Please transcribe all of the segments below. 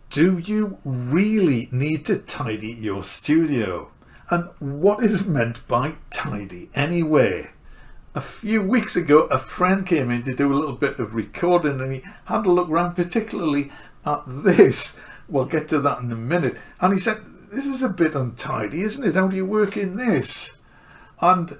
Do you really need to tidy your studio? And what is meant by tidy anyway? A few weeks ago, a friend came in to do a little bit of recording and he had a look around particularly at this. We'll get to that in a minute. And he said, this is a bit untidy, isn't it? How do you work in this? And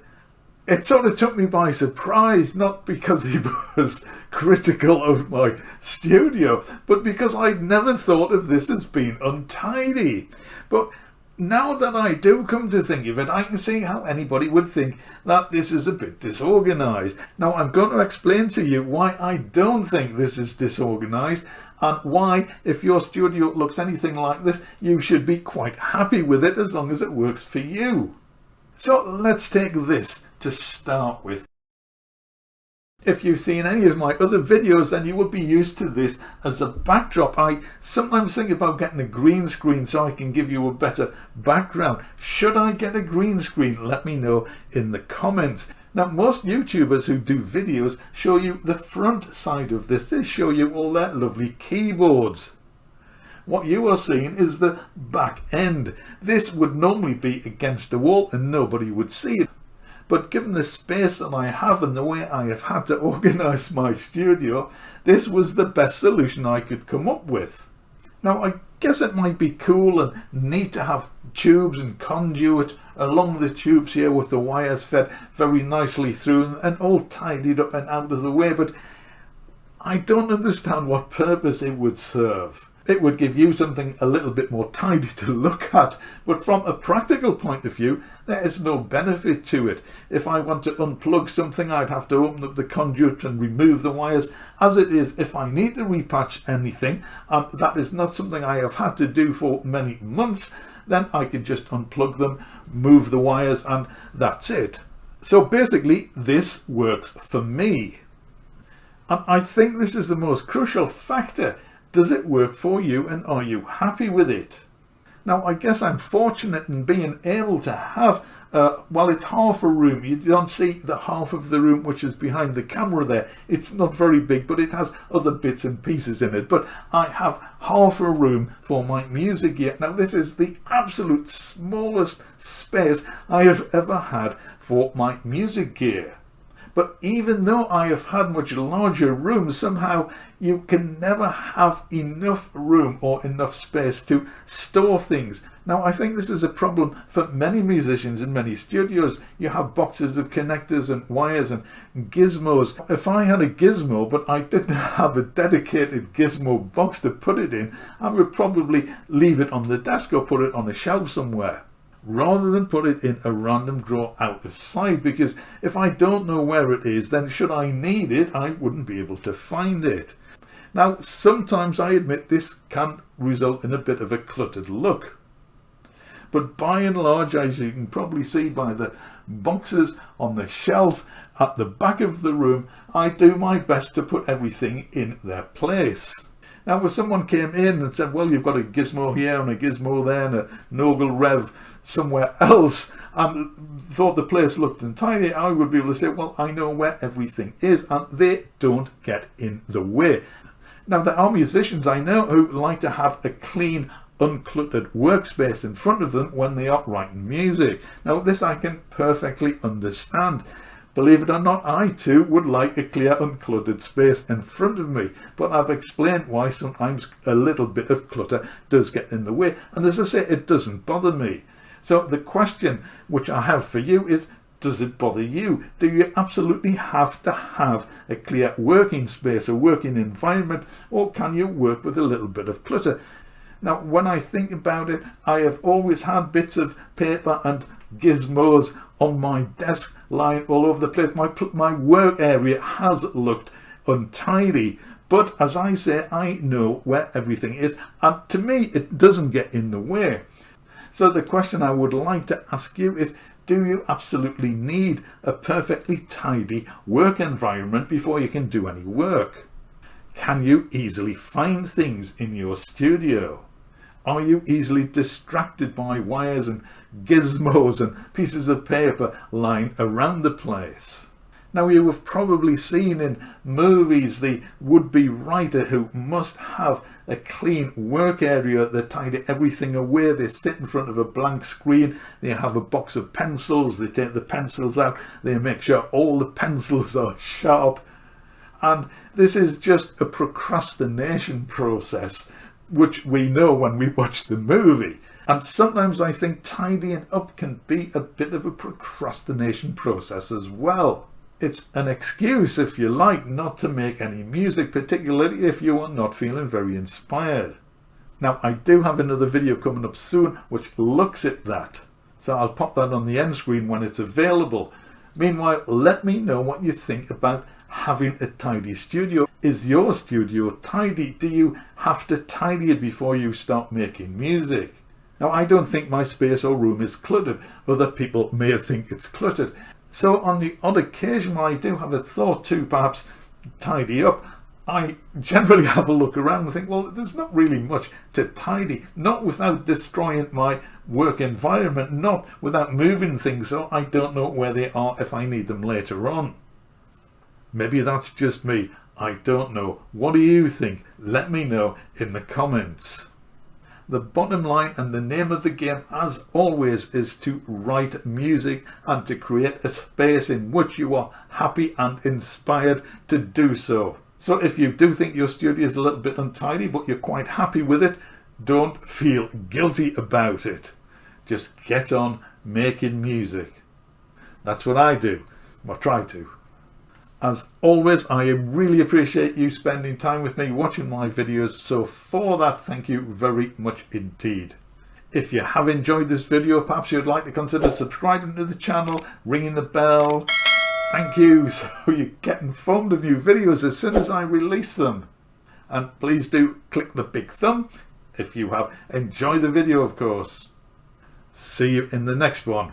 it sort of took me by surprise, not because he was critical of my studio, but because I'd never thought of this as being untidy. But now that I do come to think of it, I can see how anybody would think that this is a bit disorganized. Now, I'm going to explain to you why I don't think this is disorganized and why, if your studio looks anything like this, you should be quite happy with it as long as it works for you. So let's take this to start with. If you've seen any of my other videos, then you will be used to this as a backdrop. I sometimes think about getting a green screen so I can give you a better background. Should I get a green screen? Let me know in the comments. Now, most YouTubers who do videos show you the front side of this. They show you all their lovely keyboards. What you are seeing is the back end. This would normally be against the wall and nobody would see it. But given the space that I have and the way I have had to organise my studio, this was the best solution I could come up with. Now, I guess it might be cool and neat to have tubes and conduit along the tubes here with the wires fed very nicely through and all tidied up and out of the way, but I don't understand what purpose it would serve. It would give you something a little bit more tidy to look at, but from a practical point of view, there is no benefit to it. If I want to unplug something, I'd have to open up the conduit and remove the wires. As it is, if I need to repatch anything, that is not something I have had to do for many months, then I can just unplug them, move the wires, and that's it. So basically, this works for me. And I think this is the most crucial factor. Does it work for you and are you happy with it? Now, I guess I'm fortunate in being able to have, well, it's half a room. You don't see the half of the room which is behind the camera there. It's not very big, but it has other bits and pieces in it. But I have half a room for my music gear. Now, this is the absolute smallest space I have ever had for my music gear. But even though I have had much larger rooms, somehow you can never have enough room or enough space to store things. Now, I think this is a problem for many musicians in many studios. You have boxes of connectors and wires and gizmos. If I had a gizmo, but I didn't have a dedicated gizmo box to put it in, I would probably leave it on the desk or put it on a shelf somewhere, rather than put it in a random drawer out of sight, because if I don't know where it is, then should I need it, I wouldn't be able to find it. Now, sometimes I admit this can result in a bit of a cluttered look. But by and large, as you can probably see by the boxes on the shelf at the back of the room, I do my best to put everything in their place. Now, if someone came in and said, well, you've got a gizmo here and a gizmo there and a Nogel Rev somewhere else, and thought the place looked untidy, I would be able to say, well, I know where everything is, and they don't get in the way. Now, there are musicians I know who like to have a clean, uncluttered workspace in front of them when they are writing music. Now, this I can perfectly understand. Believe it or not, I too would like a clear, uncluttered space in front of me, but I've explained why sometimes a little bit of clutter does get in the way, and as I say, it doesn't bother me. So the question which I have for you is, does it bother you? Do you absolutely have to have a clear working space, a working environment, or can you work with a little bit of clutter? Now, when I think about it, I have always had bits of paper and gizmos on my desk lying all over the place. My work area has looked untidy, but as I say, I know where everything is, and to me, it doesn't get in the way. So the question I would like to ask you is, do you absolutely need a perfectly tidy work environment before you can do any work? Can you easily find things in your studio? Are you easily distracted by wires and gizmos and pieces of paper lying around the place? Now, you have probably seen in movies the would-be writer who must have a clean work area. They tidy everything away. They sit in front of a blank screen. They have a box of pencils. They take the pencils out. They make sure all the pencils are sharp. And this is just a procrastination process, which we know when we watch the movie. And sometimes I think tidying up can be a bit of a procrastination process as well. It's an excuse, if you like, not to make any music, particularly if you are not feeling very inspired. Now, I do have another video coming up soon which looks at that, so I'll pop that on the end screen when it's available. Meanwhile, let me know what you think about having a tidy studio. Is your studio tidy? Do you have to tidy it before you start making music? Now, I don't think my space or room is cluttered. Other people may think it's cluttered. So on the odd occasion when I do have a thought to perhaps tidy up, I generally have a look around and think, well, there's not really much to tidy, not without destroying my work environment, not without moving things so I don't know where they are if I need them later on. Maybe that's just me. I don't know. What do you think? Let me know in the comments. The bottom line and the name of the game, as always, is to write music and to create a space in which you are happy and inspired to do so. So if you do think your studio is a little bit untidy but you're quite happy with it, don't feel guilty about it. Just get on making music. That's what I do, or try to. As always, I really appreciate you spending time with me watching my videos, so for that, thank you very much indeed. If you have enjoyed this video, perhaps you'd like to consider subscribing to the channel, ringing the bell. Thank you, so you get informed of new videos as soon as I release them. And please do click the big thumb if you have enjoyed the video, of course. See you in the next one.